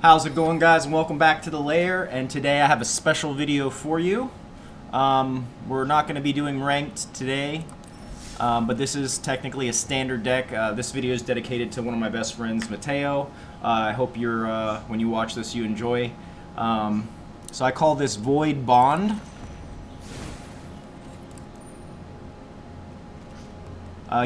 How's it going, guys, and welcome back to the lair. And today I have a special video for you. We're not going to be doing ranked today, but this is technically a standard deck. This video is dedicated to one of my best friends, Mateo. I hope when you watch this you enjoy. So I call this Void Bond.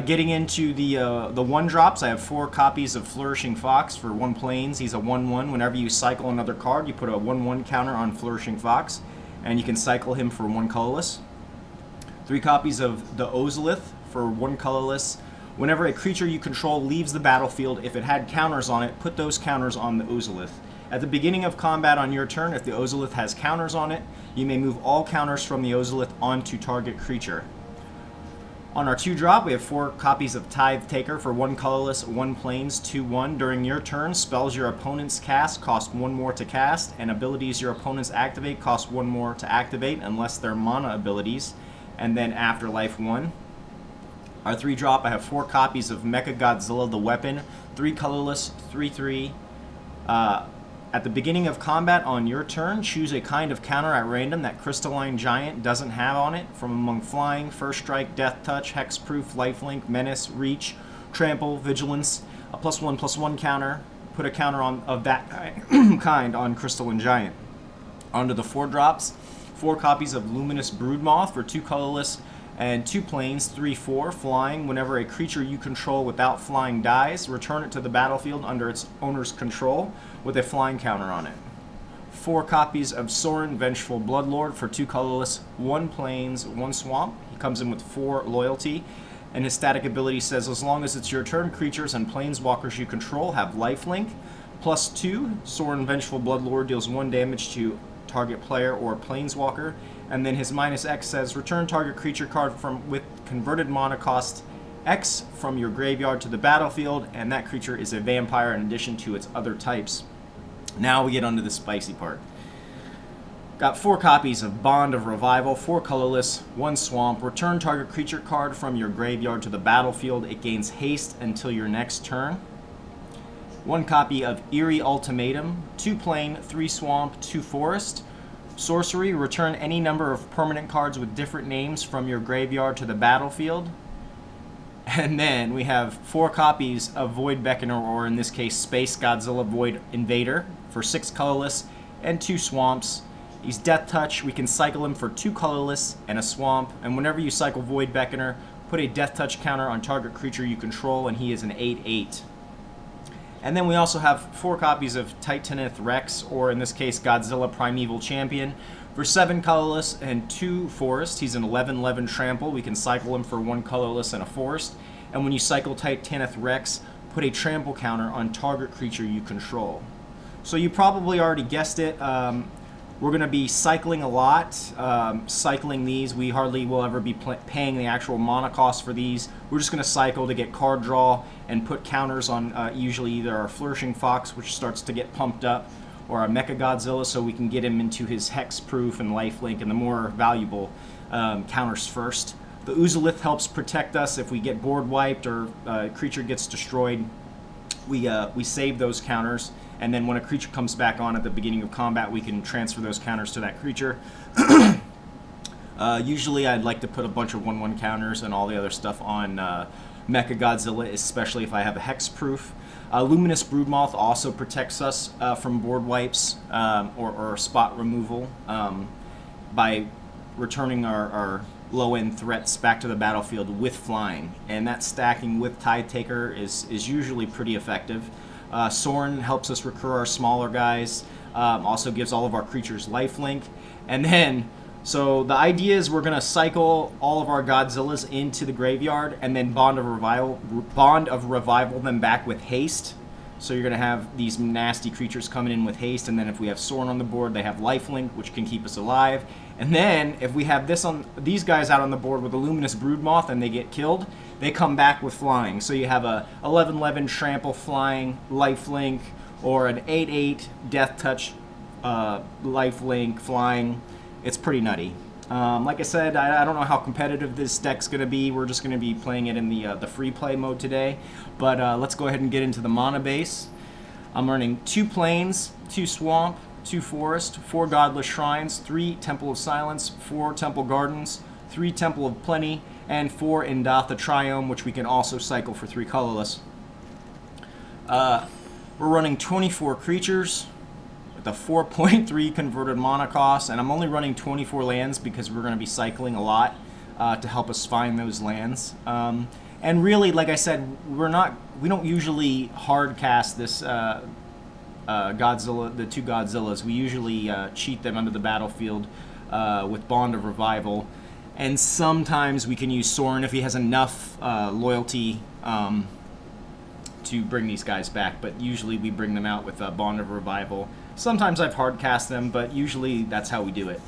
Getting into the one drops, I have 4 copies of Flourishing Fox for 1 plains. He's a 1/1. Whenever you cycle another card, you put a 1/1 counter on Flourishing Fox, and you can cycle him for 1 colorless. 3 copies of the Ozolith for 1 colorless. Whenever a creature you control leaves the battlefield, if it had counters on it, put those counters on the Ozolith. At the beginning of combat on your turn, if the Ozolith has counters on it, you may move all counters from the Ozolith onto target creature. On our 2-drop, we have 4 copies of Tithe Taker for 1 colorless, 1 plains, 2/1. During your turn, spells your opponents cast cost 1 more to cast, and abilities your opponents activate cost 1 more to activate, unless they're mana abilities, and then Afterlife 1. Our 3-drop, I have 4 copies of Mecha Godzilla the Weapon, 3 colorless, 3/3. At the beginning of combat on your turn, choose a kind of counter at random that Crystalline Giant doesn't have on it from among Flying, First Strike, Death Touch, Hexproof, Lifelink, Menace, Reach, Trample, Vigilance, a +1/+1 counter. Put a counter of that kind on Crystalline Giant. Onto the 4 drops, 4 copies of Luminous Broodmoth for 2 colorless and 2 plains, 3/4, flying. Whenever a creature you control without flying dies, return it to the battlefield under its owner's control with a flying counter on it. 4 copies of Sorin, Vengeful Bloodlord for 2 colorless, 1 plains, 1 swamp. He comes in with 4 loyalty, and his static ability says, as long as it's your turn, creatures and planeswalkers you control have lifelink. +2, Sorin, Vengeful Bloodlord deals 1 damage to target player or planeswalker, and then his -X says return target creature card with converted mana cost X from your graveyard to the battlefield, and that creature is a vampire in addition to its other types. Now we get onto the spicy part. Got 4 copies of Bond of Revival, 4 colorless, 1 swamp. Return target creature card from your graveyard to the battlefield. It gains haste until your next turn. 1 copy of Eerie Ultimatum, 2 plain, 3 swamp, 2 forest. Sorcery, return any number of permanent cards with different names from your graveyard to the battlefield. And then we have 4 copies of Void Beckoner, or in this case Space Godzilla Void Invader, for 6 colorless and 2 swamps. He's Death Touch. We can cycle him for 2 colorless and a swamp, and whenever you cycle Void Beckoner, put a Death Touch counter on target creature you control, and he is an 8/8. And then we also have 4 copies of Titanith Rex, or in this case Godzilla Primeval Champion, for 7 colorless and 2 forest. He's an 11/11 trample. We can cycle him for 1 colorless and a forest. And when you cycle Titanith Rex, put a trample counter on target creature you control. So you probably already guessed it. We're going to be cycling a lot. Cycling these, we hardly will ever be paying the actual mana cost for these. We're just going to cycle to get card draw and put counters on usually either our Flourishing Fox, which starts to get pumped up, or our Mecha Godzilla, so we can get him into his Hexproof and Lifelink and the more valuable counters first. The Ozolith helps protect us if we get board wiped or a creature gets destroyed. We save those counters, and then when a creature comes back on at the beginning of combat, we can transfer those counters to that creature. Usually I'd like to put a bunch of 1/1 counters and all the other stuff on Mecha Godzilla, especially if I have a Hexproof. Luminous Broodmoth also protects us from board wipes or spot removal by returning our low-end threats back to the battlefield with flying, and that stacking with Tithe Taker is usually pretty effective. Sorin helps us recur our smaller guys, also gives all of our creatures lifelink, and then so the idea is we're going to cycle all of our Godzillas into the graveyard and then Bond of Revival them back with haste. So you're going to have these nasty creatures coming in with haste, and then if we have Sorin on the board, they have lifelink, which can keep us alive. And then if we have these guys out on the board with a Luminous Broodmoth and they get killed, they come back with flying. So you have a 11/11 trample flying lifelink, or an 8/8 Death Touch lifelink flying. It's pretty nutty. Like I said, I don't know how competitive this deck's going to be. We're just going to be playing it in the free play mode today. But let's go ahead and get into the mana base. I'm running 2 plains, 2 swamp, 2 forest, 4 godless shrines, 3 temple of silence, 4 temple gardens, 3 temple of plenty, and 4 Indatha Triome, which we can also cycle for 3 colorless. We're running 24 creatures with a 4.3 converted mana cost, and I'm only running 24 lands because we're going to be cycling a lot to help us find those lands. And really, like I said, we don't usually hard cast this Godzilla, the 2 Godzillas. We usually cheat them under the battlefield with Bond of Revival, and sometimes we can use Soren if he has enough loyalty to bring these guys back. But usually we bring them out with Bond of Revival. Sometimes I've hard cast them, but usually that's how we do it.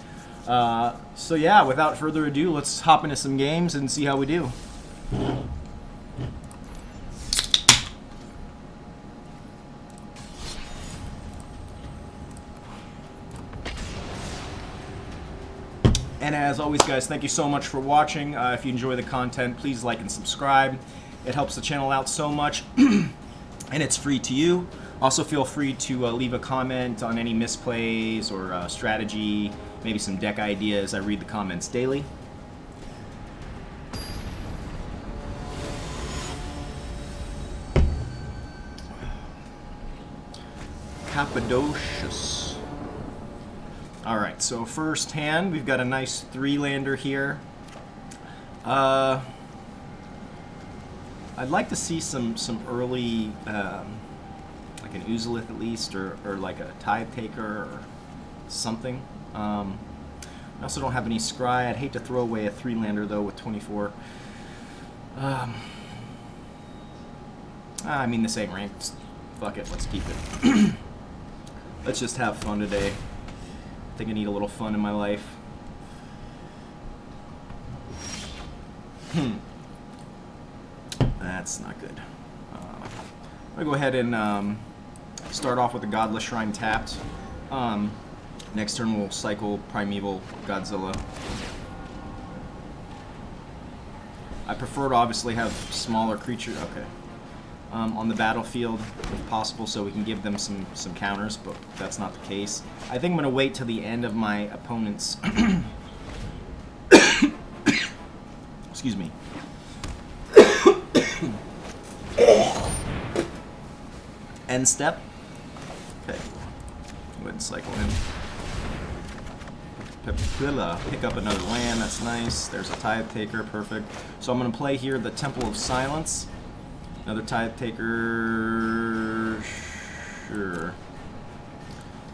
So yeah, without further ado, let's hop into some games and see how we do. And as always, guys, thank you so much for watching. If you enjoy the content, please like and subscribe. It helps the channel out so much, and it's free to you. Also, feel free to leave a comment on any misplays or strategy, maybe some deck ideas. I read the comments daily. Cappadocious. Alright, so first hand, we've got a nice 3-lander here. I'd like to see some early, like an Uzalith at least, or like a Tithe Taker or something. I also don't have any Scry. I'd hate to throw away a 3-lander though with 24. I mean, this ain't ranked. Fuck it, let's keep it. Let's just have fun today. I think I need a little fun in my life. That's not good. I'm going to go ahead and start off with the Godless Shrine tapped. Next turn we'll cycle Primeval Godzilla. I prefer to obviously have smaller creatures. Okay. On the battlefield, if possible, so we can give them some counters, but that's not the case. I think I'm going to wait till the end of my opponent's excuse me. End step. Okay. Go ahead and cycle in. Pick up another land, that's nice. There's a Tithe Taker, perfect. So I'm going to play here the Temple of Silence. Another Tithe Taker, sure.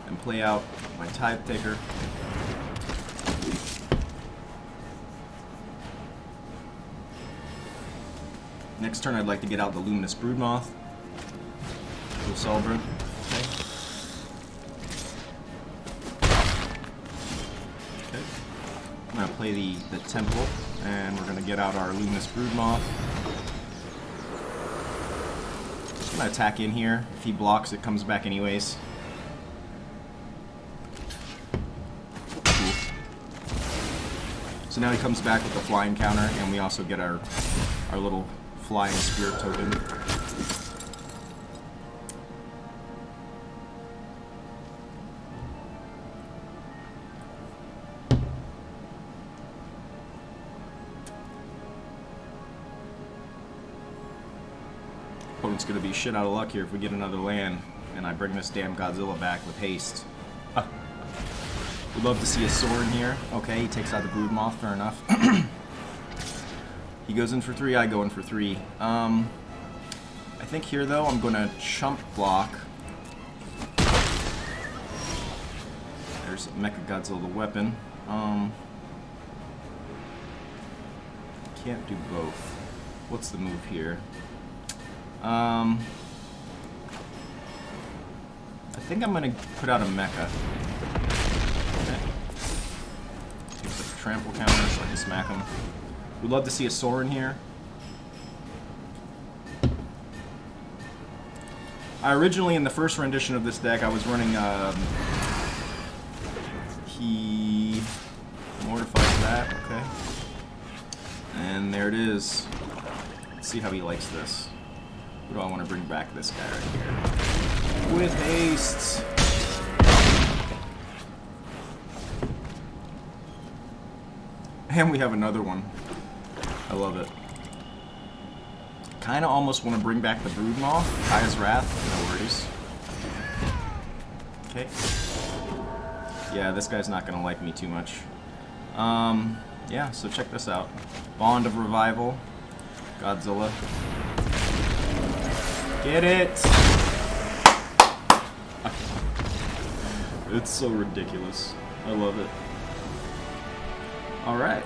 And play out my Tithe Taker. Next turn I'd like to get out the Luminous Broodmoth. We'll celebrate. Okay. Okay. I'm going to play the Temple, and we're going to get out our Luminous Broodmoth. I'm going to attack in here. If he blocks, it comes back anyways. Cool. So now he comes back with the flying counter, and we also get our little flying spirit token. Opponent's gonna be shit out of luck here if we get another land and I bring this damn Godzilla back with haste. We'd love to see a Soren here. Okay, he takes out the Broodmoth, fair enough. He goes in for 3, I go in for 3. I think here though I'm gonna chump block. There's Mecha Godzilla the weapon. Can't do both. What's the move here? I think I'm gonna put out a mecha. Okay. Takes like a trample counter so I can smack him. We'd love to see a Soren here. Originally in the first rendition of this deck I was running he mortifies that, okay. And there it is. Let's see how he likes this. Who do I want to bring back? This guy right here. With haste. And we have another one. I love it. Kind of almost want to bring back the Broodmaw. Kaya's Wrath. No worries. Okay. Yeah, this guy's not going to like me too much. Yeah, so check this out. Bond of Revival. Godzilla. Get it! It's so ridiculous. I love it. Alright.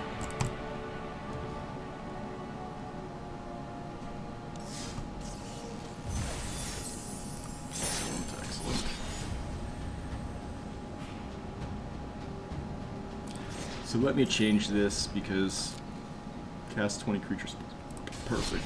Excellent. So let me change this because cast 20 creatures. Perfect.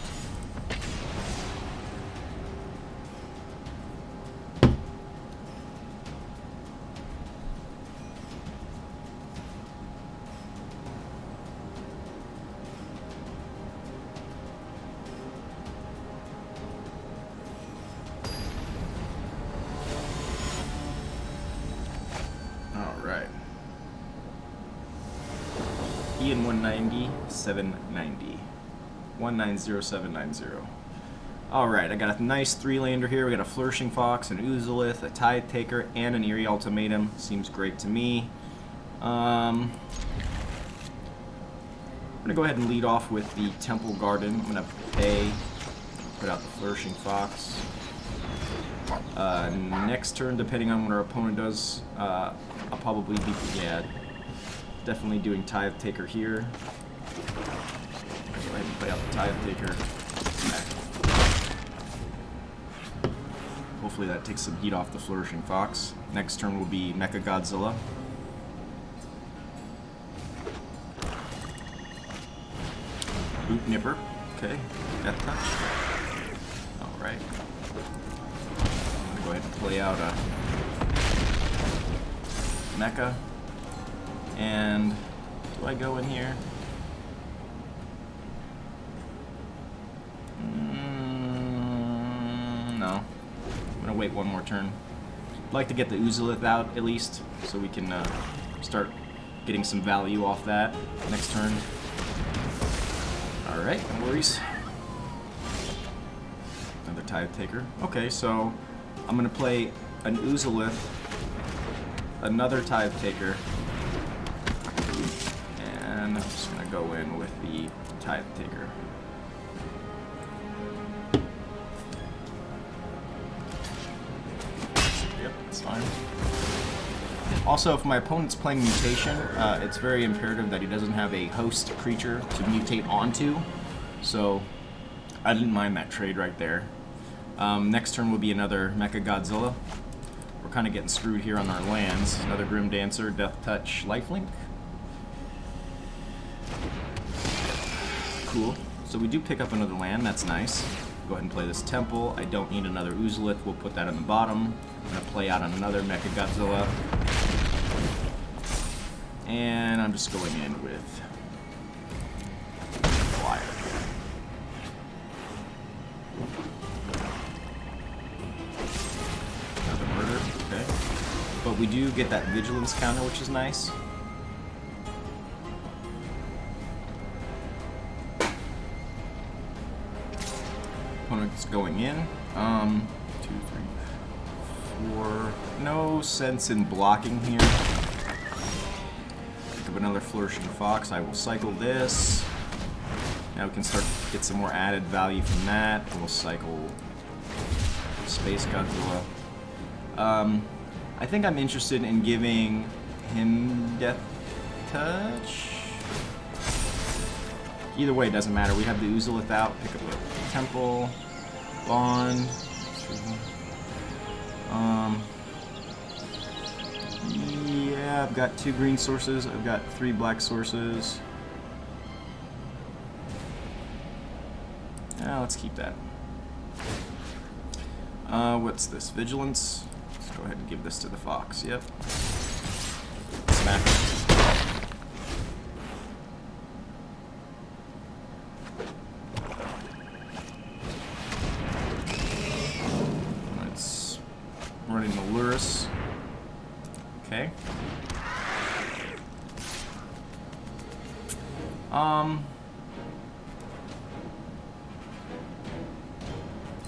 Ian 190, 790. 190790. Alright, I got a nice 3-lander here. We got a Flourishing Fox, an Oozolith, a Tide Taker, and an Eerie Ultimatum. Seems great to me. I'm gonna go ahead and lead off with the Temple Garden. I'm gonna pay, put out the Flourishing Fox. Next turn, depending on what our opponent does, I'll probably be, yeah, definitely doing Tithe Taker here. Go ahead and play out the Tithe Taker. Hopefully that takes some heat off the Flourishing Fox. Next turn will be Mecha Godzilla. Boot Nipper. Okay. Death Touch. Alright. I'm going to go ahead and play out a Mecha. And do I go in here? No. I'm gonna wait one more turn. I'd like to get the Oozolith out at least, so we can start getting some value off that next turn. Alright, no worries. Another Tithe Taker. Okay, so I'm gonna play an Oozolith, another Tithe Taker, and I'm just going to go in with the Tithe Taker. Yep, that's fine. Also, if my opponent's playing Mutation, it's very imperative that he doesn't have a host creature to mutate onto. So, I didn't mind that trade right there. Next turn will be another Mecha Godzilla. We're kind of getting screwed here on our lands. Another Grim Dancer, Death Touch, Lifelink. Cool. So we do pick up another land, that's nice. Go ahead and play this Temple. I don't need another Oozolith, we'll put that on the bottom. I'm going to play out on another Mecha Godzilla. And I'm just going in with Flyer. Another Murder, okay. But we do get that Vigilance counter, which is nice. Opponent's going in. 2, 3, 4. No sense in blocking here. Pick up another Flourishing Fox. I will cycle this. Now we can start to get some more added value from that. We'll cycle Space Godzilla. I think I'm interested in giving him Death Touch. Either way, it doesn't matter. We have the Oozolith out. Pick up a Temple. Bond. Yeah, I've got 2 green sources. I've got 3 black sources. Let's keep that. What's this? Vigilance? Let's go ahead and give this to the Fox. Yep. Smack it. running the Lurus. Okay.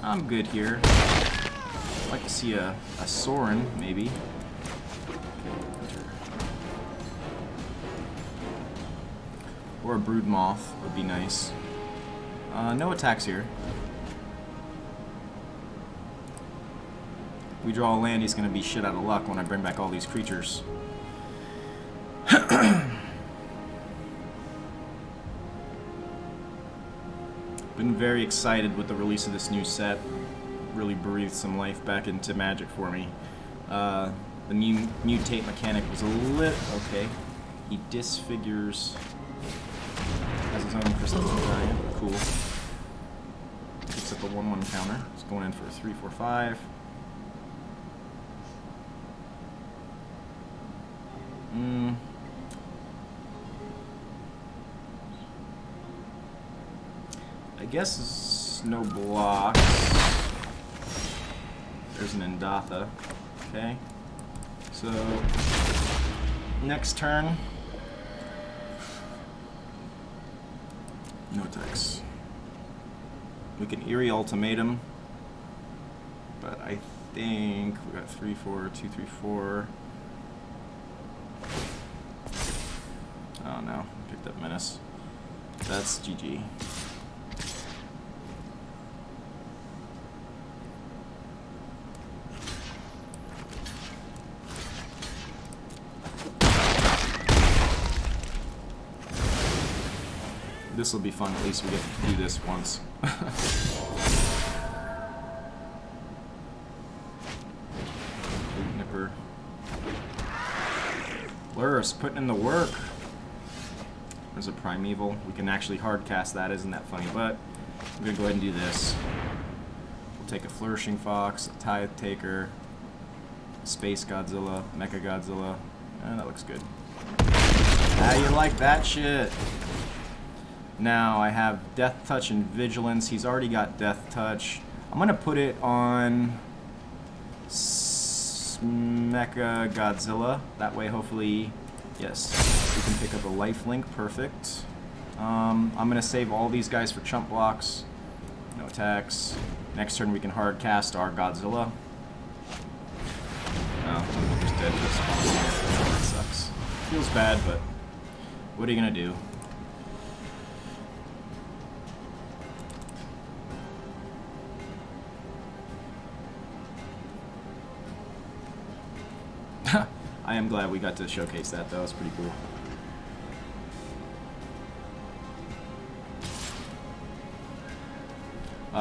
I'm good here. I'd like to see a Sorin, maybe. Or a Brood Moth would be nice. No attacks here. We draw a land, he's going to be shit out of luck when I bring back all these creatures. Been very excited with the release of this new set. Really breathed some life back into Magic for me. The new mutate mechanic was a lit. Okay. He disfigures. Has his own crystal giant. Cool. Picks up a 1/1 counter. It's going in for a 3/4/5. I guess no blocks. There's an Endatha. Okay. So next turn. No attacks. We can Eerie Ultimatum. But I think we got 3/4, 2/3/4. Oh no, picked up Menace. That's GG. This will be fun, at least we get to do this once. Nipper. Lurus, putting in the work. There's a Primeval. We can actually hard cast that, isn't that funny? But I'm gonna go ahead and do this. We'll take a Flourishing Fox, a Tithe Taker, Space Godzilla, Mecha Godzilla. That looks good. How you like that shit? Now I have Death Touch and Vigilance. He's already got Death Touch. I'm gonna put it on Mecha Godzilla. That way, hopefully, yes, we can pick up a lifelink. Perfect. I'm gonna save all these guys for chump blocks. No attacks. Next turn we can hard cast our Godzilla. No, I'm just dead for spawn. That sucks. Feels bad, but what are you gonna do? I am glad we got to showcase that, though. It's pretty cool.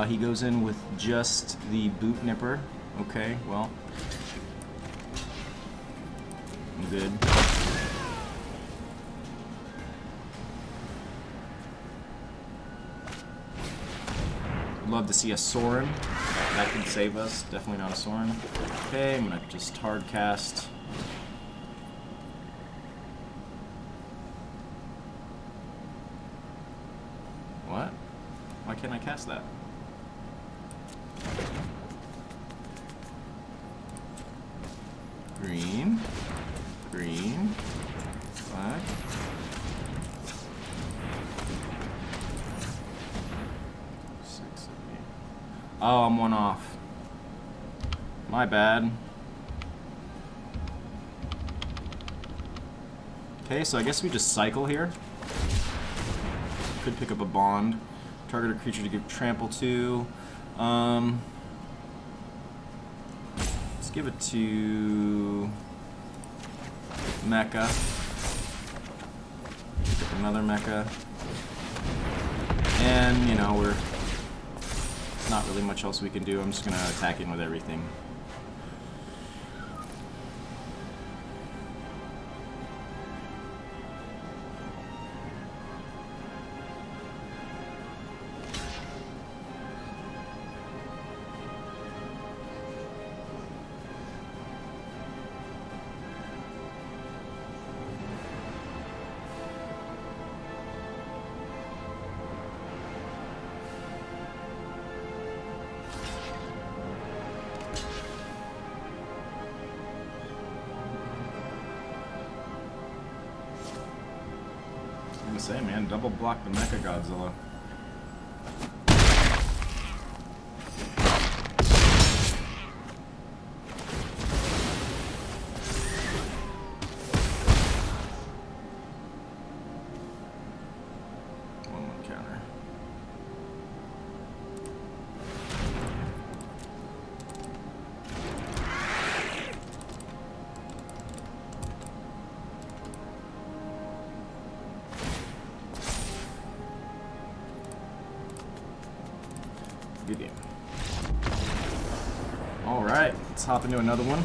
He goes in with just the Boot Nipper. Okay, well, I'm good. Would love to see a Sorin. That can save us. Definitely not a Sorin. Okay, I'm gonna just hard cast. What? Why can't I cast that? Green. Green. Black. Oh, I'm one off. My bad. Okay, so I guess we just cycle here. Could pick up a bond. Target a creature to give trample to. Let's give it to Mecha. Pick up another Mecha. And, you know, we're not really much else we can do. I'm just gonna attack in with everything. say, man. Double block the Mecha Godzilla. Good game. Alright, let's hop into another one.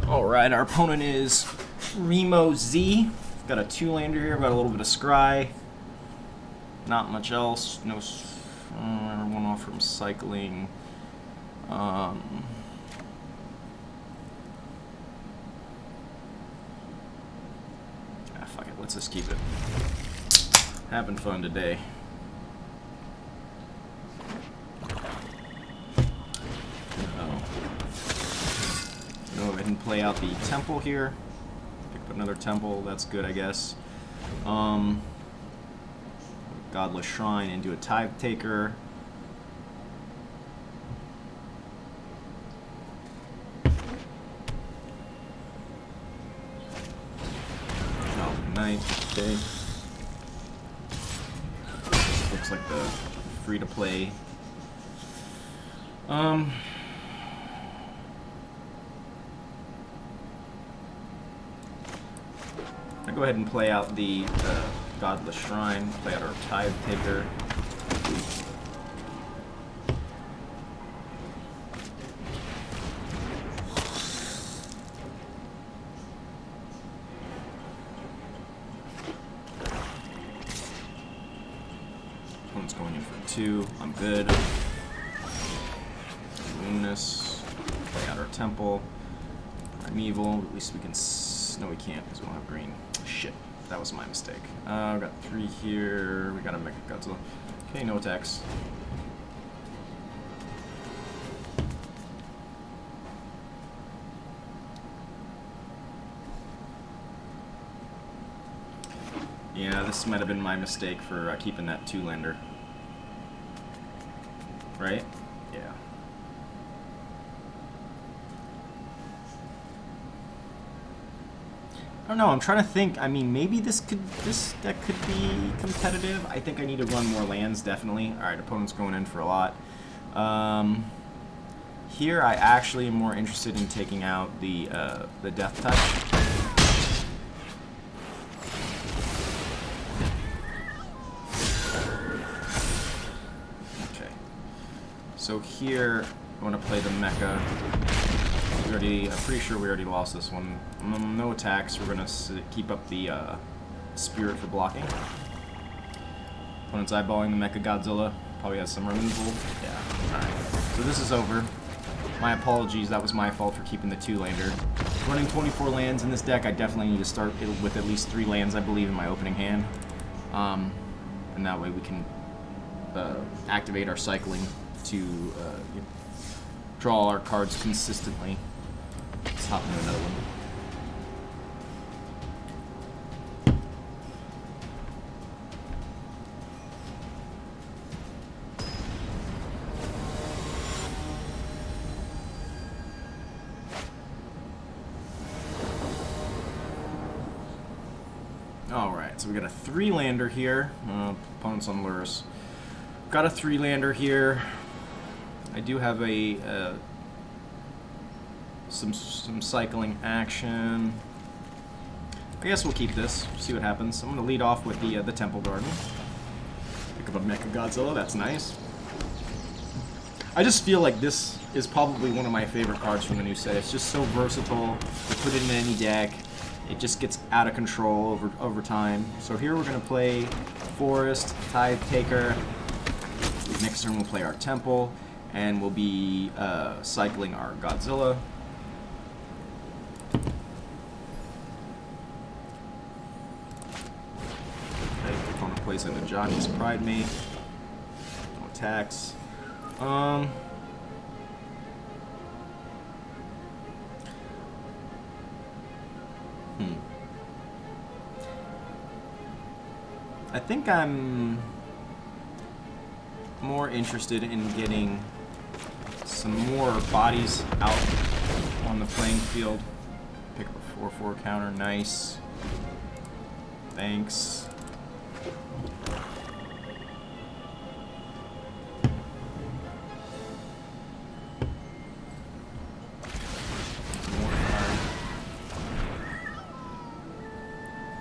Alright, our opponent is Remo Z. Got a 2-lander here, got a little bit of scry. Not much else. No one off from cycling. Ah, fuck it, let's just keep it. Having fun today. Go ahead and play out the temple here. Pick up another temple, that's good, I guess. Godless Shrine into a Tithe Taker. Oh, Knight, okay. Looks like the free-to-play. I'll go ahead and play out the Godless Shrine, play out our Tithe Taker. Opponent's going in for 2. I'm good. Luminous. Play out our Temple. Primeval. At least we can. No, we can't because we don't have green. Shit. That was my mistake. We got 3 here. We got a Mecha Godzilla. Okay, no attacks. Yeah, this might have been my mistake for keeping that 2-lander. Right? Yeah. I don't know, I'm trying to think. I mean, maybe this deck could be competitive. I think I need to run more lands, definitely. Alright, opponent's going in for a lot. Here I actually am more interested in taking out the Death Touch. Okay. So here I want to play the Mecha. I'm pretty sure we already lost this one. No attacks. We're gonna keep up the Spirit for blocking. Opponent's eyeballing the Mecha Godzilla. Probably has some removal. Yeah. Alright. So this is over. My apologies. That was my fault for keeping the 2-lander. Running 24 lands in this deck, I definitely need to start with at least 3 lands, I believe, in my opening hand. And that way we can activate our cycling to draw our cards consistently. Let's hop into another one. Alright, so we got a 3-lander here. Opponent's on Lurus. Got a 3-lander here. I do have a some cycling action. I guess we'll keep this. See what happens. I'm gonna lead off with the Temple Garden. Pick up a Mecha Godzilla. That's nice. I just feel like this is probably one of my favorite cards from the new set. It's just so versatile. You put it in any deck. it just gets out of control over time. So here we're going to play Forest, Tithe Taker. Next turn we'll play our Temple, and we'll be cycling our Godzilla. Okay, opponent plays into Johnny's Pride Mate. No attacks. I think I'm more interested in getting some more bodies out on the playing field. Pick up a 4/4 counter, nice. Thanks.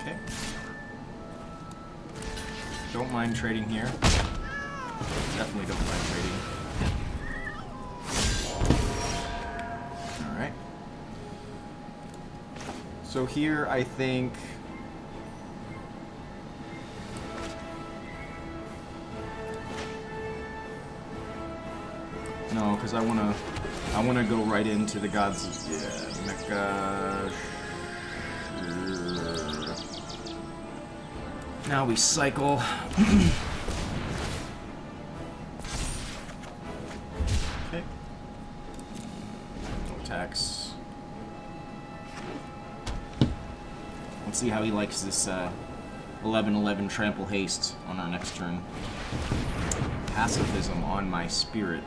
Okay. Don't mind trading here. Definitely don't mind trading. Alright. So here I think no, because I wanna go right into the Godzilla Mecha. Now we cycle. Okay. No attacks. Let's see how he likes this 11/11 trample haste on our next turn. Pacifism on my spirit.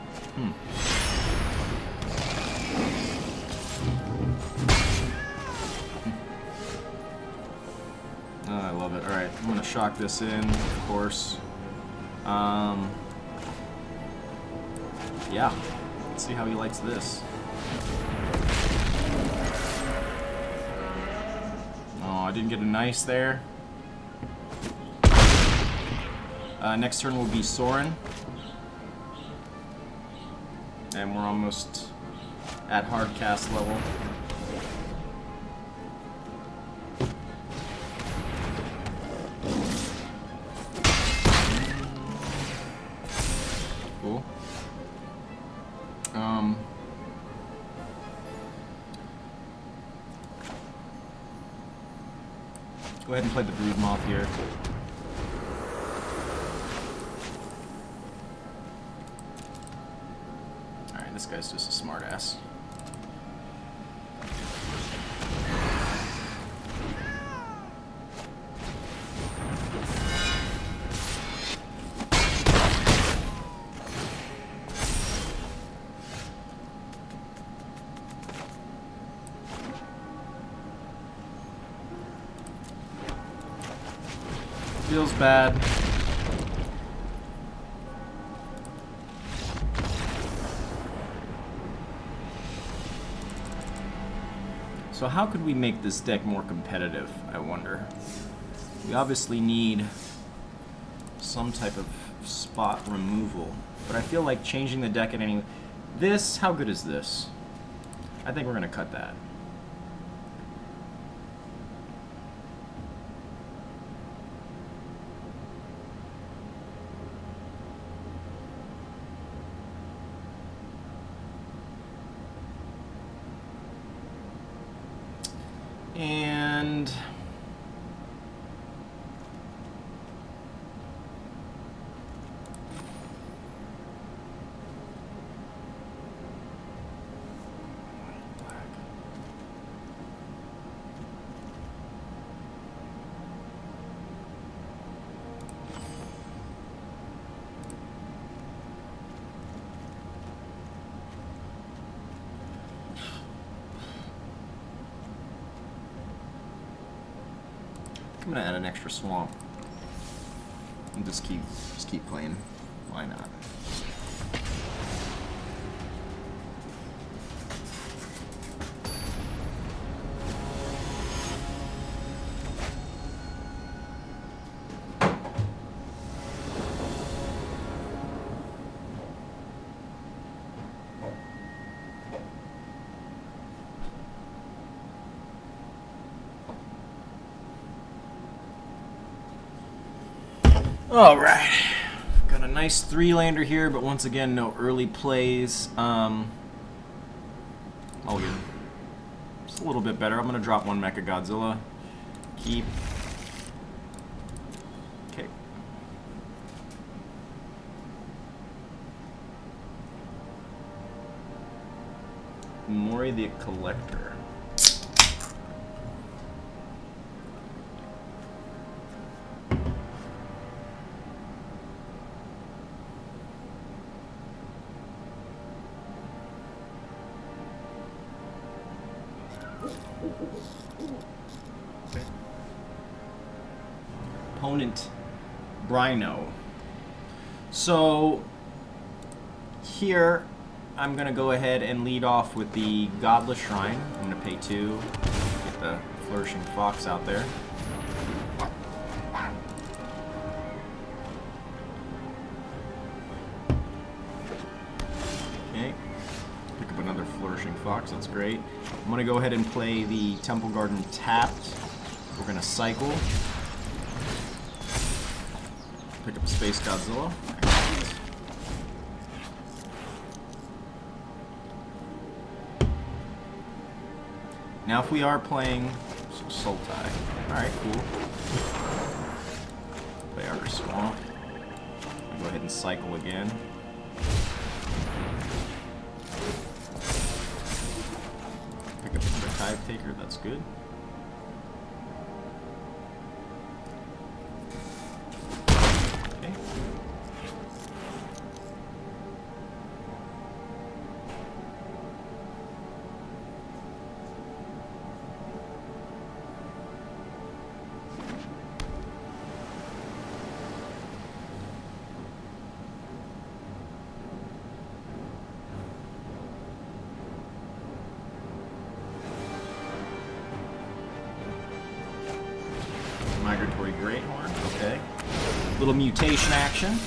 Oh, I love it. Alright, I'm gonna shock this in, of course. Yeah. Let's see how he likes this. Oh, I didn't get a nice there. Next turn will be Soren. And we're almost at hard cast level. Cool. Go ahead and play the Brood Moth here. Alright, this guy's just a smart ass. Feels bad. So how could we make this deck more competitive, I wonder? We obviously need some type of spot removal, but I feel like changing the deck at any... This, how good is this? I think we're gonna cut that. And I'm gonna add an extra swamp and just keep playing. Why not? Alright. Got a nice 3-lander here, but once again, no early plays. Oh, yeah. Just a little bit better. I'm going to drop one Mecha Godzilla. Keep. Okay. Mori the Collector. Okay. Opponent, Brino. So here I'm gonna go ahead and lead off with the Godless Shrine. I'm gonna pay 2, get the Flourishing Fox out there. Okay, pick up another Flourishing Fox, that's great. I'm gonna go ahead and play the Temple Garden tapped. We're gonna cycle. Pick up Space Godzilla. Now if we are playing Sultai, alright, cool. Play our Swamp. Go ahead and cycle again. Pick up another Tide Taker, that's good. Okay. Migratory Greathorn, okay. Little mutation action.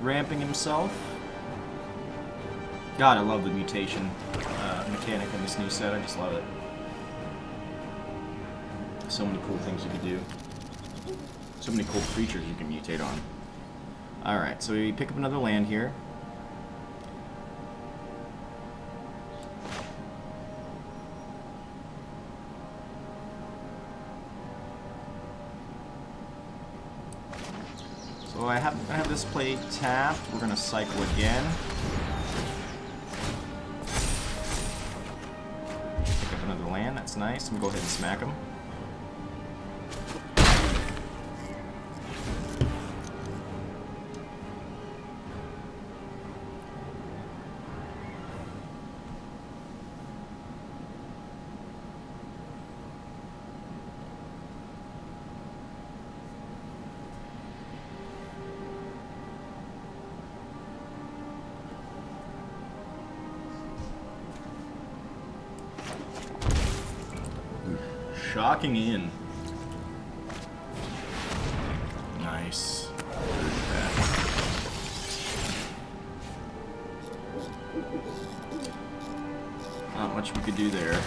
Ramping himself. God, I love the mutation mechanic in this new set. I just love it. So many cool things you can do. So many cool creatures you can mutate on. Alright, so we pick up another land here. So I have this play tapped. We're gonna cycle again. Pick up another land. That's nice. I'm gonna go ahead and smack him. Shocking in. Nice. Not much we could do there.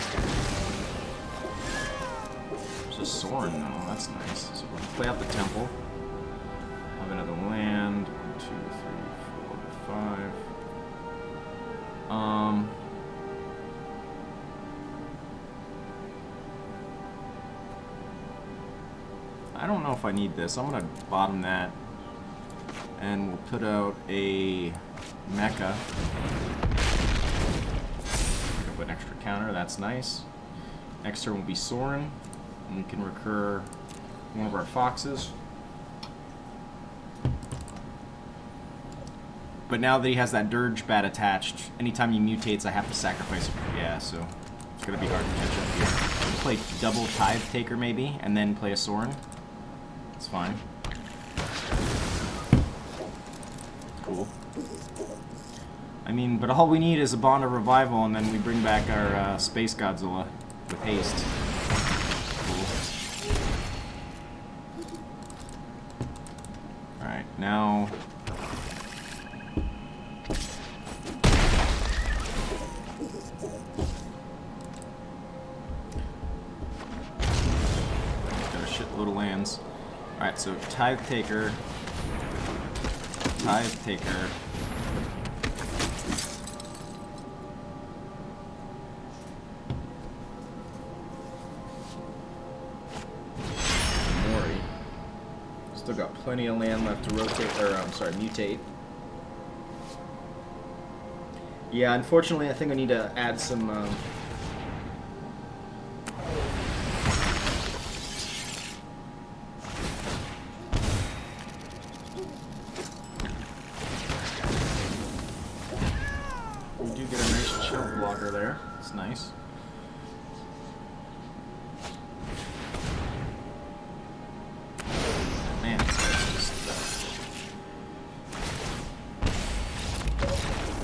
There's a Sorin though, that's nice. So we'll play out the temple. Have another land. 1, 2, 3, 4, 5. I don't know if I need this. I'm gonna bottom that, and we'll put out a mecha. Pick up an extra counter. That's nice. Next turn will be Sorin, and we can recur one of our foxes. But now that he has that Dirge Bat attached, anytime he mutates, I have to sacrifice him. Yeah, so it's gonna be hard to catch up here. We'll play double Tithe Taker maybe, and then play a Sorin. It's fine. Cool. I mean, but all we need is a Bond of Revival, and then we bring back our Space Godzilla with haste. Cool. Alright, now... got a shitload of lands. Alright, so Tithe Taker. Tithe Taker. Mori. Still got plenty of land left to rotate, or I'm sorry, mutate. Yeah, unfortunately, I think I need to add some. We do get a nice shelf blocker there. It's nice. Man,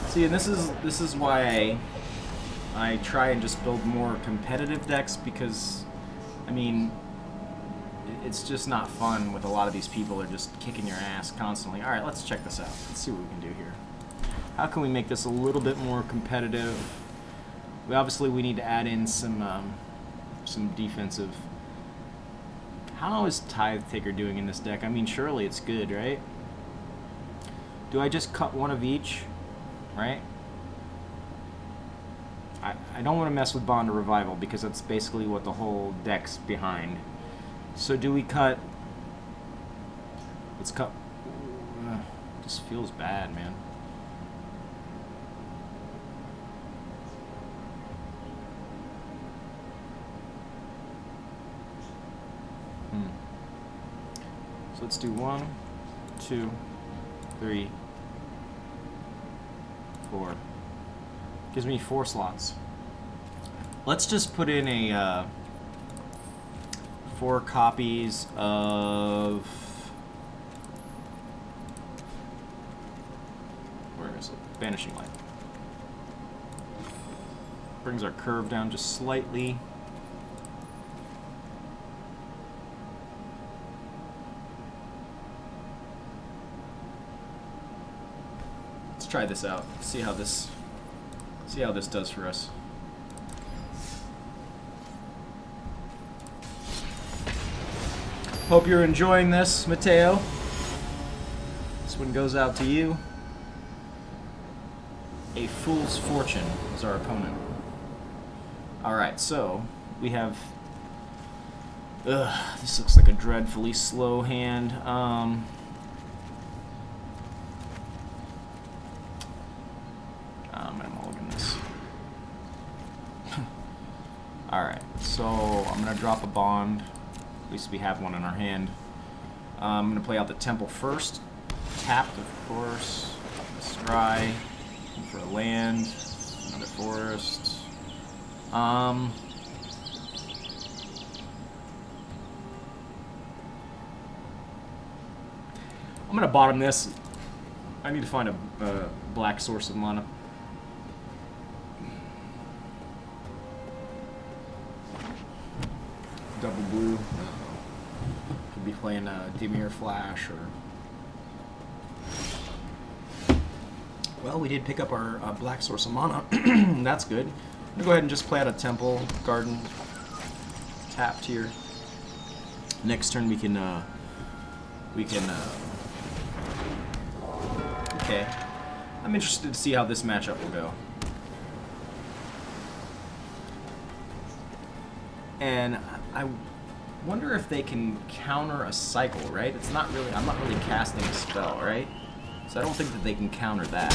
see, and this is why I try and just build more competitive decks, because, I mean, it's just not fun with a lot of these people. They're just kicking your ass constantly. All right, let's check this out. Let's see what we can do here. How can we make this a little bit more competitive? We need to add in some defensive. How is Tithe Taker doing in this deck? I mean, surely it's good, right? Do I just cut one of each? Right? I don't want to mess with Bond or Revival, because that's basically what the whole deck's behind. So do we cut... Let's cut... This feels bad, man. So let's do 1, 2, 3, 4. Gives me 4 slots. Let's just put in a 4 copies of... Where is it? Vanishing Light. Brings our curve down just slightly. Try this out. See how this does for us. Hope you're enjoying this, Mateo. This one goes out to you. A Fool's Fortune is our opponent. Alright, so we have... this looks like a dreadfully slow hand. I'm gonna mulligan this. Alright, so I'm gonna drop a bond. At least we have one in our hand. I'm gonna play out the temple first. Tapped, of course. Scry. For a land. Another forest. I'm gonna bottom this. I need to find a black source of mana. Double blue. Could be playing Dimir Flash or... Well, we did pick up our black source of mana. That's good. I'm gonna go ahead and just play out a temple, garden, tapped here. Next turn we can okay. I'm interested to see how this matchup will go. And I wonder if they can counter a cycle, right? It's not really, I'm not really casting a spell, right? So I don't think that they can counter that.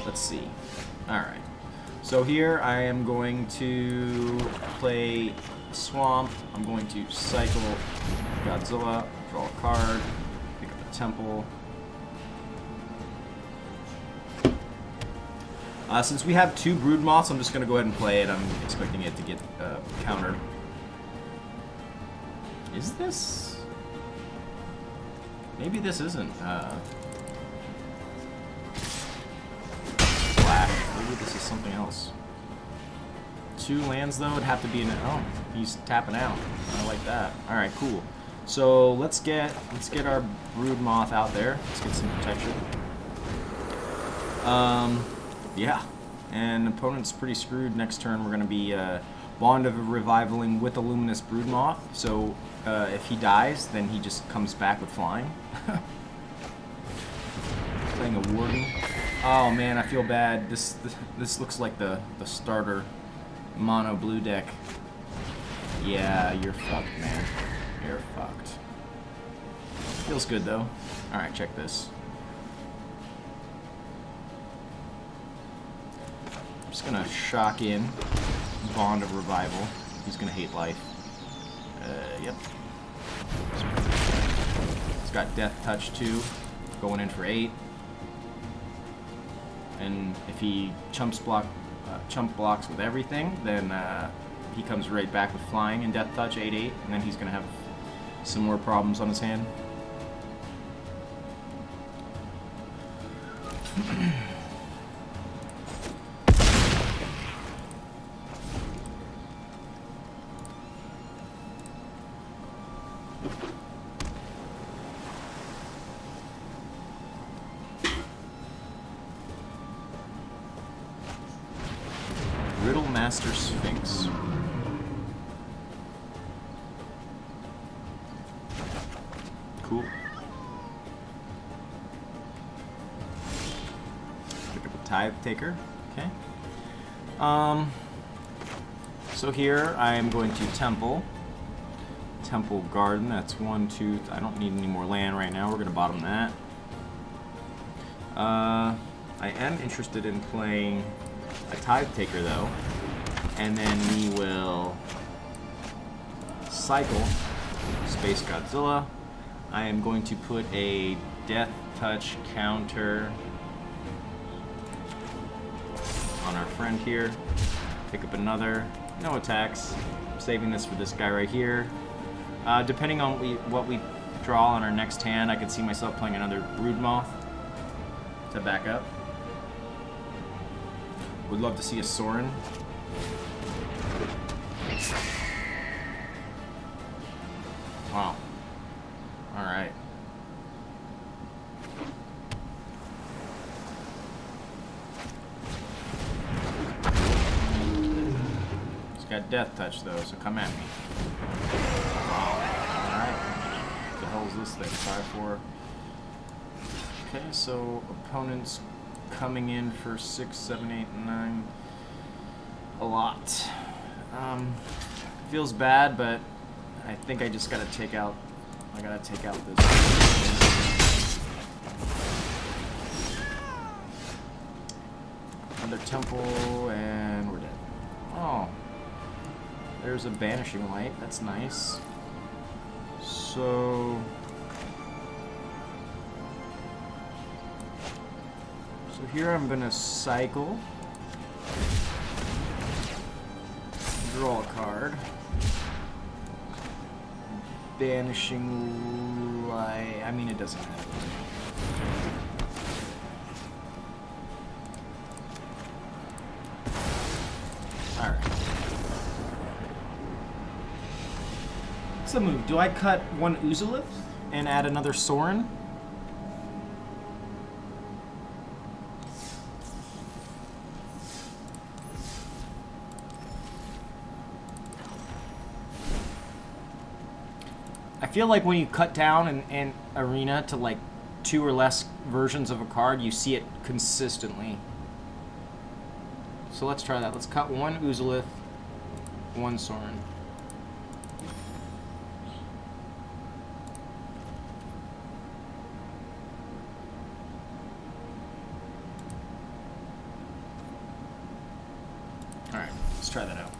Let's see. Alright. So here I am going to play Swamp. I'm going to cycle Godzilla, draw a card, pick up a temple. Since we have 2 Brood Moths, I'm just going to go ahead and play it. I'm expecting it to get countered. Is this? Maybe this isn't. Flash. Maybe this is something else. 2 lands though. It'd have to be an. Oh, he's tapping out. I like that. All right, cool. So let's get our Brood Moth out there. Let's get some protection. Yeah, and opponent's pretty screwed. Next turn we're gonna be Bond of a Revivaling with a Luminous Broodmoth, so if he dies, then he just comes back with flying. Playing a Warden. Oh man, I feel bad. This looks like the starter mono blue deck. Yeah, you're fucked, man. You're fucked. Feels good though. Alright, check this. I'm just gonna shock in Bond of Revival. He's gonna hate life. Yep. It's got Death Touch too, going in for 8. And if he chump blocks with everything, then he comes right back with flying and Death Touch 8/8, and then he's gonna have some more problems on his hand. Master Sphinx. Cool. Pick up a Tithe Taker. Okay. So here I am going to Temple Garden. That's 1, 2. I don't need any more land right now. We're going to bottom that. I am interested in playing a Tithe Taker though. And then we will cycle Space Godzilla. I am going to put a Death Touch counter on our friend here. Pick up another. No attacks. I'm saving this for this guy right here. Depending on what we draw on our next hand, I could see myself playing another Broodmoth to back up. Would love to see a Sorin. Wow. Alright. It's got Death Touch though, so come at me. Wow. Alright. What the hell is this thing? 5/4. Okay, so opponents coming in for 6, 7, 8, 9. A lot. Feels bad, but I think I just gotta take out. I gotta take out this. Another temple, and we're dead. Oh, there's a banishing light. That's nice. So here I'm gonna cycle. Draw a card. Banishing light. I mean, it doesn't matter. Alright. What's the move? Do I cut one Uzolith and add another Sorin? I feel like when you cut down an arena to like 2 or less versions of a card, you see it consistently. So let's try that. Let's cut one Uzolith, one Sorin. Alright, let's try that out.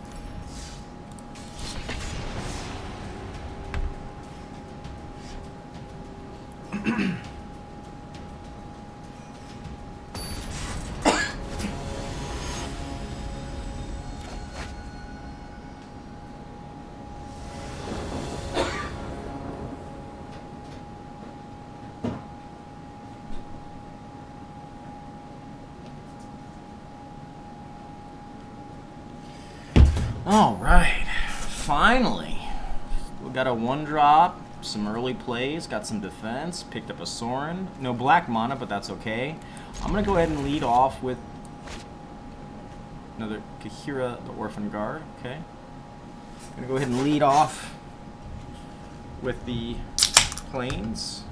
Alright, finally. We got a 1-drop, some early plays, got some defense, picked up a Sorin. No black mana, but that's okay. I'm going to go ahead and lead off with another IKORIA, the Orphan Guard, okay. I'm gonna go ahead and lead off with the planes.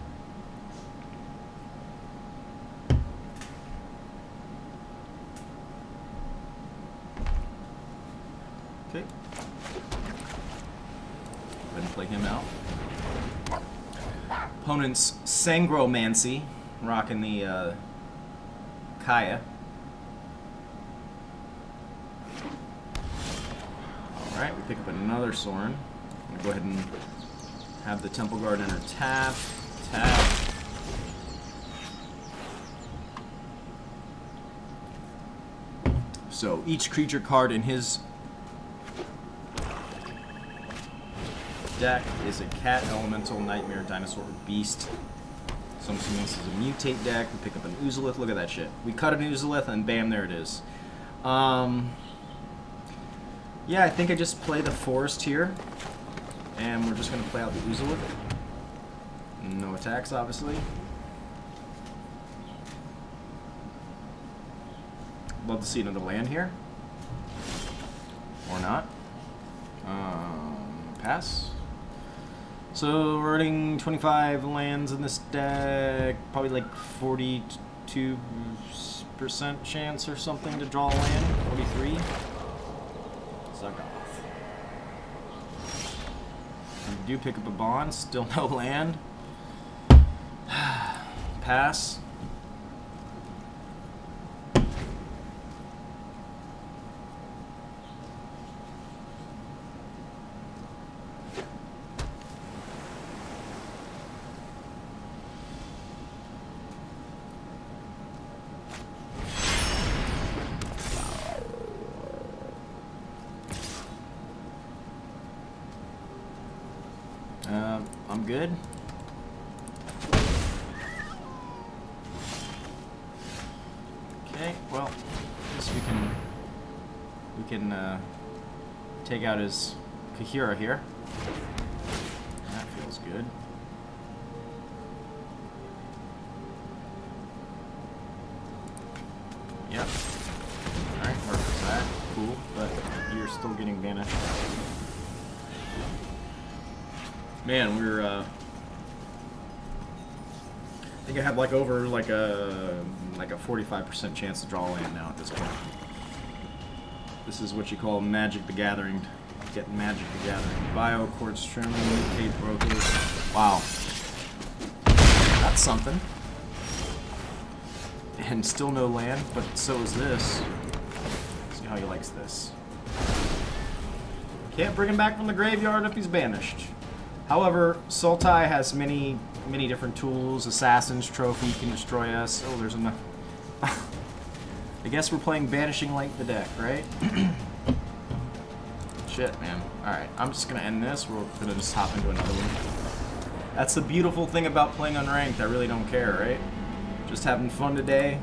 Okay. Go ahead and play him out. Opponent's Sangromancy, rocking the Kaya. Alright, we pick up another Soren. I'm going to go ahead and have the Temple Guard enter tap, tap. So each creature card in his deck is a cat, elemental, nightmare, dinosaur, or beast. So I'm assuming this is a mutate deck. We pick up an Uzolith. Look at that shit. We cut an Uzolith and bam, there it is. Yeah, I think I just play the forest here. And we're just going to play out the Uzolith. No attacks, obviously. Love to see another land here. Or not. Pass. So we're running 25 lands in this deck. Probably like 42% chance or something to draw a land. 43. Suck off. We do pick up a bond. Still no land. Pass. I'm good. Okay, well, I guess we can take out his Kahira here. That feels good. Yep. Alright, mark that. Cool, but you're still getting banished. Man, we're I think I have like over like a 45% chance to draw a land now at this point. This is what you call Magic the Gathering. Get Magic the Gathering. Bio, Quartz Trim, Mutate, Brokers. Wow. That's something. And still no land, but so is this. Let's see how he likes this. Can't bring him back from the graveyard if he's banished. However, Sultai has many different tools. Assassin's Trophy can destroy us. Oh, there's enough. I guess we're playing Banishing Light the deck, right? Shit, man. Alright, I'm just going to end this. We're going to just hop into another one. That's the beautiful thing about playing unranked. I really don't care, right? Just having fun today.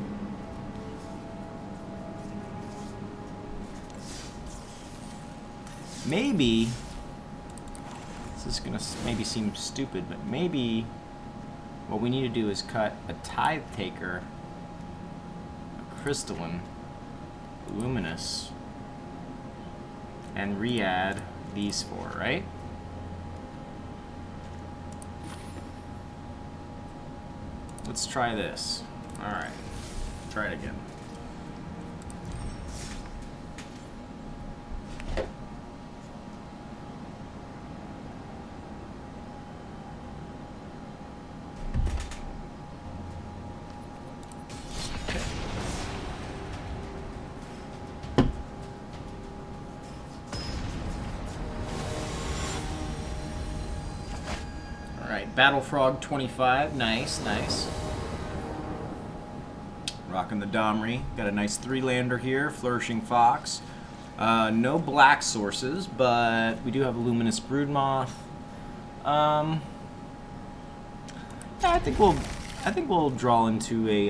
Maybe... This is going to maybe seem stupid, but maybe what we need to do is cut a Tithe Taker, a Crystalline, Luminous, and re-add these four, right? Let's try this. Alright. Try it again. Battle Frog 25, nice, nice. Rocking the Domri. Got a nice 3-lander here, Flourishing Fox. No black sources, but we do have a Luminous Broodmoth. Yeah, I think we'll draw into a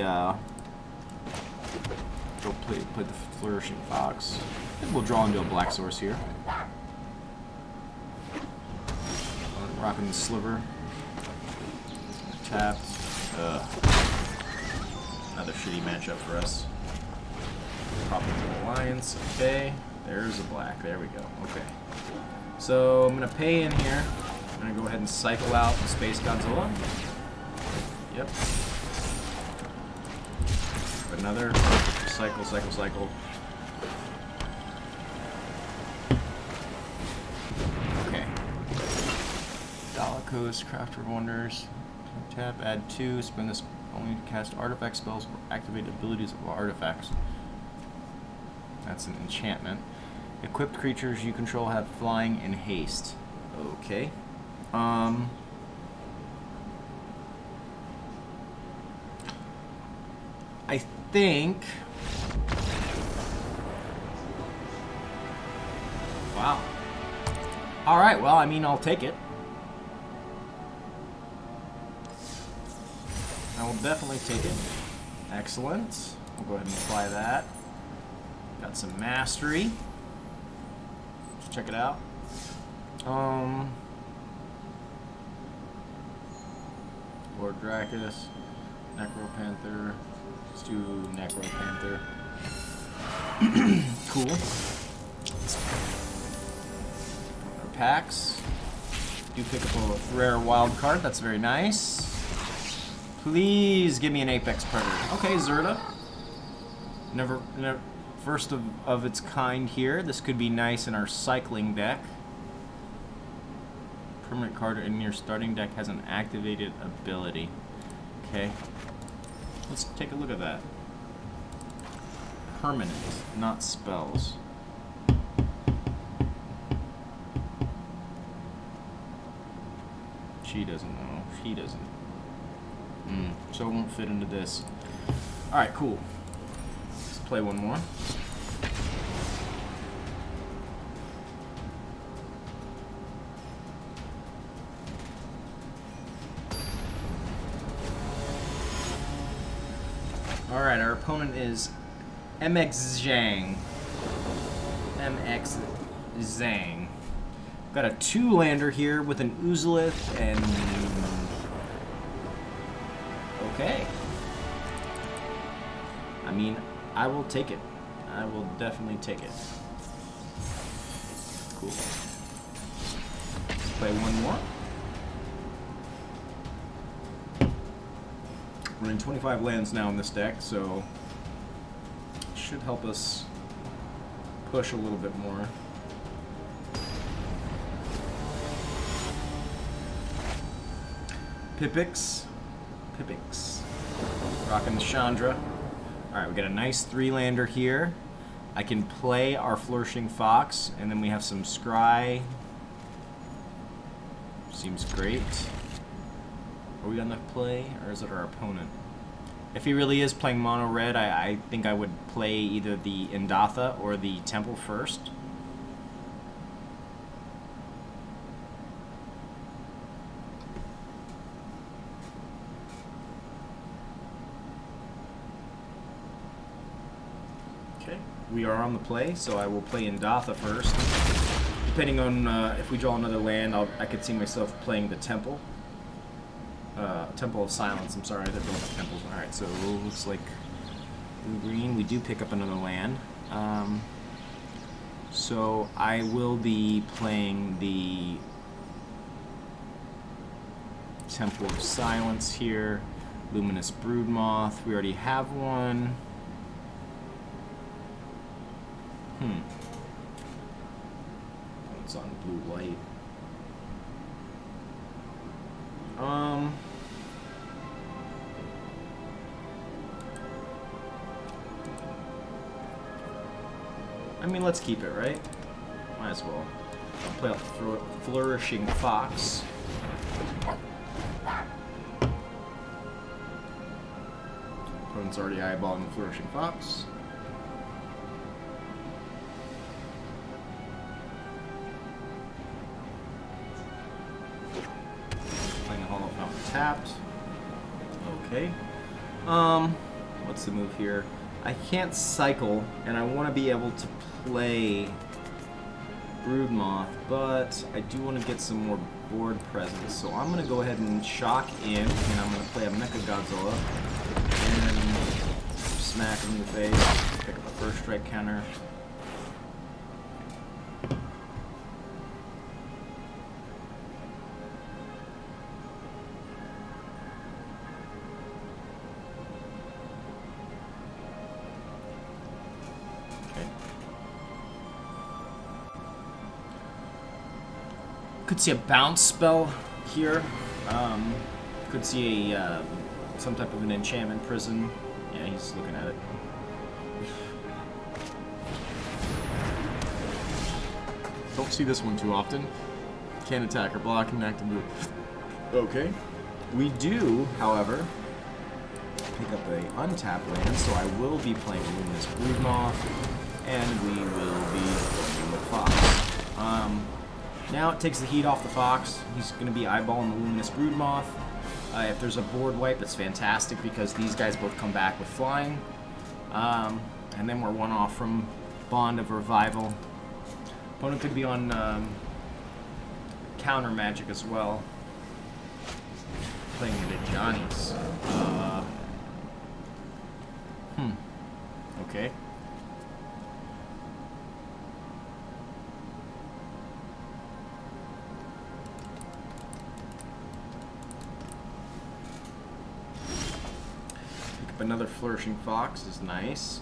go play the Flourishing Fox. I think we'll draw into a black source here. Rocking the Sliver. Tapped. Another shitty matchup for us. Popping the Alliance. Okay. There's a black. There we go. Okay. So I'm gonna pay in here. I'm gonna go ahead and cycle out the Space Godzilla. Yep. Another cycle, cycle, cycle. Okay. Dalekos, Crafter of Wonders. Tap, add 2. Spend this only to cast artifact spells or activate abilities of artifacts. That's an enchantment. Equipped creatures you control have flying and haste. Okay. I think... Wow. Alright, well, I mean, I'll take it. I will definitely take it. Excellent. We'll go ahead and apply that. Got some mastery. Let's check it out. Lord Dracus, Necropanther. Let's do Necropanther. Cool. Our packs. Do pick up a rare wild card. That's very nice. Please give me an Apex Predator. Okay, Zerta. Never first of its kind here. This could be nice in our cycling deck. Permanent card in your starting deck has an activated ability. Okay. Let's take a look at that. Permanent, not spells. She doesn't know. She doesn't. So it won't fit into this. Alright, cool. Let's play one more. Alright, our opponent is MX Zhang. MX Zhang. Got a 2-lander here with an Oozolith and... Okay. I mean, I will take it. I will definitely take it. Cool. Let's play one more. We're in 25 lands now in this deck, so it should help us push a little bit more. Pipix. Rocking the Chandra. Alright, we got a nice 3-lander here. I can play our Flourishing Fox, and then we have some Scry. Seems great. Are we gonna play, or is it our opponent? If he really is playing mono red, I think I would play either the Indatha or the Temple first. Okay, we are on the play, so I will play Indatha first. Depending on if we draw another land, I could see myself playing the Temple. Temple of Silence, I'm sorry, they're both temples. Alright, so it looks like blue-green. We do pick up another land. So I will be playing the Temple of Silence here. Luminous Broodmoth, we already have one. It's on blue-white. I mean, let's keep it, right? Might as well. I'll play out the Flourishing Fox. Opponent's already eyeballing the Flourishing Fox. Playing a Hollow Fountain tapped. Okay. What's the move here? I can't cycle, and I want to be able to play Broodmoth, but I do want to get some more board presence. So I'm going to go ahead and shock in, and I'm going to play a Mecha Godzilla, and smack him in the face, pick up a first strike counter. Could see a bounce spell here. Could see a some type of an enchantment prison. Yeah, he's looking at it. Don't see this one too often. Can't attack or block and active move. Okay. We do, however, pick up a untapped land, so I will be playing Luminous Broodmoth, and we will be going with Fox. Now it takes the heat off the Fox. He's going to be eyeballing the Luminous Broodmoth. If there's a board wipe, it's fantastic because these guys both come back with flying. And then we're one off from Bond of Revival. Opponent could be on counter magic as well. Playing the Johnny's. Okay. Pick up another Flourishing Fox is nice.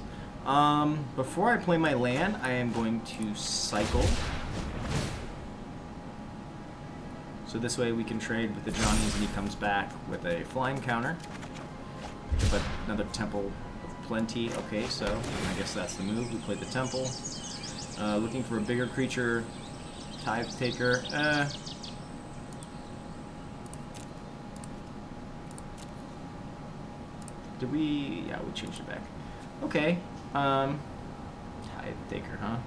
Before I play my land, I am going to cycle. So this way we can trade with the Johnny's and he comes back with a flying counter. But another Temple of Plenty. Okay, so I guess that's the move. We played the Temple. Looking for a bigger creature. Tithe Taker. Did we... Yeah, we changed it back. Okay. Tithe Taker, huh?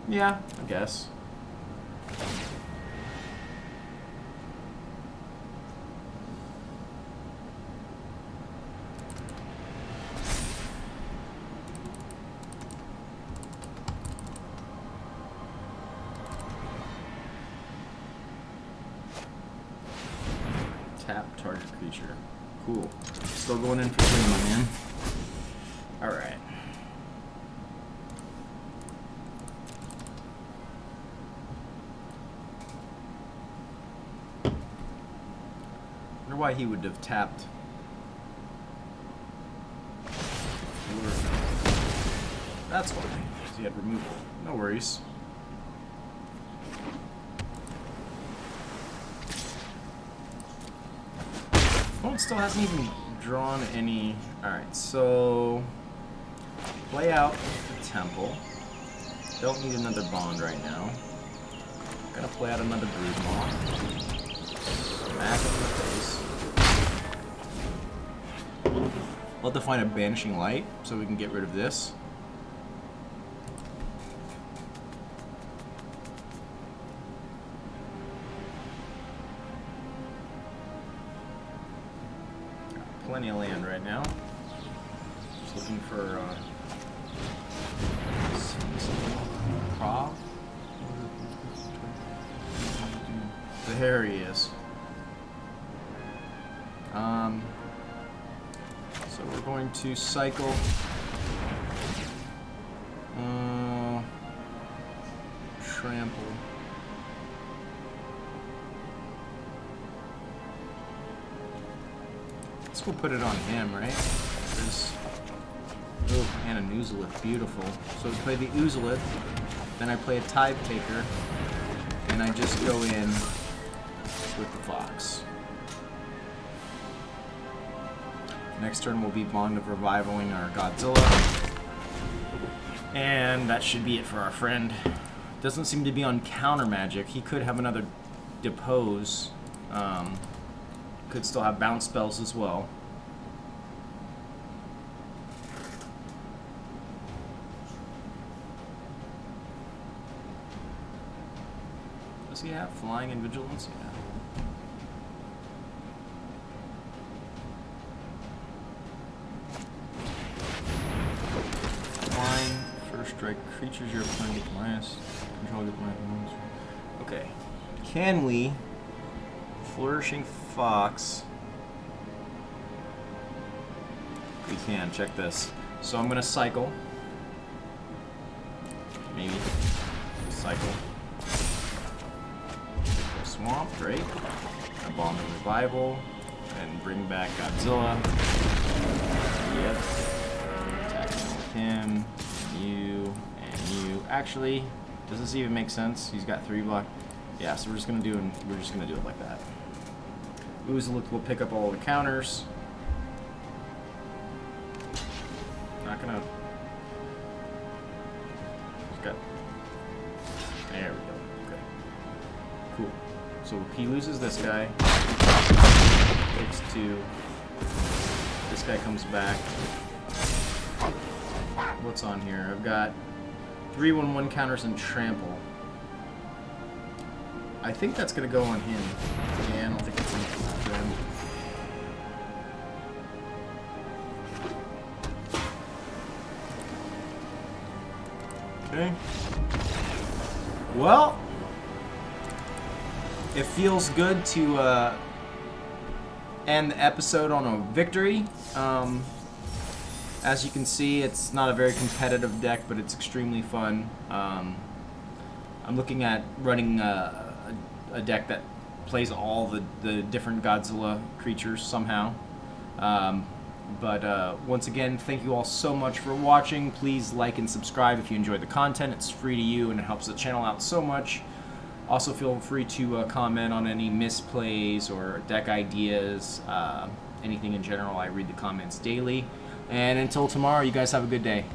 Yeah, I guess. Tap target creature. Cool. Still going in for 3, my man. Alright. Why he would have tapped. That's why. Because he had removal. No worries. Opponent still hasn't even drawn any. Alright, so play out the Temple. Don't need another Bond right now. Gonna play out another Broodmoth. Smack him in the face. We'll have to find a Banishing Light so we can get rid of this. Got plenty of land right now. Just looking for Prov. There he is. So we're going to cycle. Trample. Let's go put it on him, right? Oh, and an Oozolith, beautiful. So we play the Oozolith, then I play a Tithe Taker, and I just go in with the Fox. Next turn will be Bond of Revivaling our Godzilla. And that should be it for our friend. Doesn't seem to be on counter magic. He could have another Depose. Could still have bounce spells as well. Does he have flying and vigilance? Yeah. Strike creatures you're playing with minus control your opponent. Okay. Can we Flourishing Fox? We can. Check this. So I'm gonna cycle. Maybe cycle. Swamp, great. A Bond of Revival and bring back Godzilla. Yep. Attacking with him. You and you. Actually, does this even make sense? He's got 3 block. Yeah, so we're just gonna do it like that. Oozaluk will pick up all the counters. Not gonna. He's got. There we go. Okay. Cool. So he loses this guy. Takes 2. This guy comes back. What's on here? I've got 3/1/1 counters and trample. I think that's gonna go on him. Yeah, I don't think it's enough for him. Okay. Well, it feels good to end the episode on a victory. As you can see, it's not a very competitive deck, but it's extremely fun. I'm looking at running a deck that plays all the different Godzilla creatures somehow. But once again, thank you all so much for watching. Please like and subscribe if you enjoyed the content. It's free to you and it helps the channel out so much. Also feel free to comment on any misplays or deck ideas, anything in general. I read the comments daily. And until tomorrow, you guys have a good day.